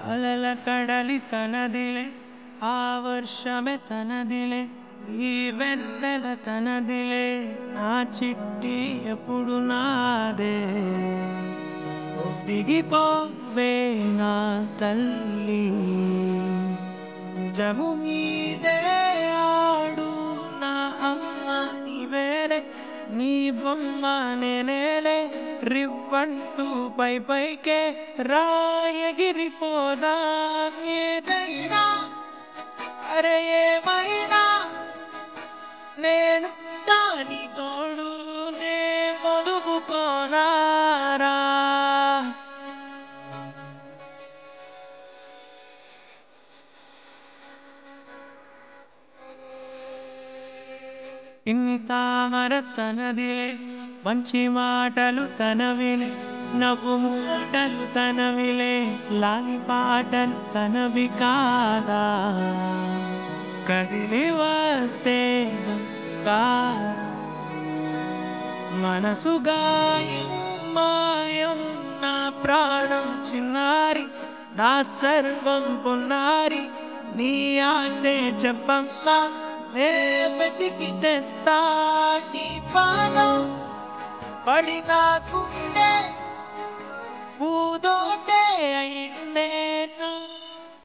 అలల కడలి తనదిలే ఆ వర్షమే తనదిలే ఈ వెన్నెల తనదిలే నా చిట్టి ఎప్పుడు నాదే దిగిపోవే నా తల్లి జము మీదే ఆడు నా అమ్మ నీవేరే నీ బొమ్మ నేనేలే రివ్వంటూ పై పైకే రాయగిరిపోదా ఏదైనా అరే ఏమైనా నేను దాని తోడు నే మొదుగుకోనారా ఇంత మరతనదిలే మంచి మాటలు తనవిలే నవ్వు మూటలు తనవిలే లాలి పాటలు తనవి కాదా కదిలి వస్తే మనసు గాయం మాయం నా ప్రాణం చిన్నారి నా సర్వం పొన్నారి నీ ఆటే చెప్పమ్మా నే వెతికి తెస్తా నీ పాదం పడి నాకుంటే పూదోటే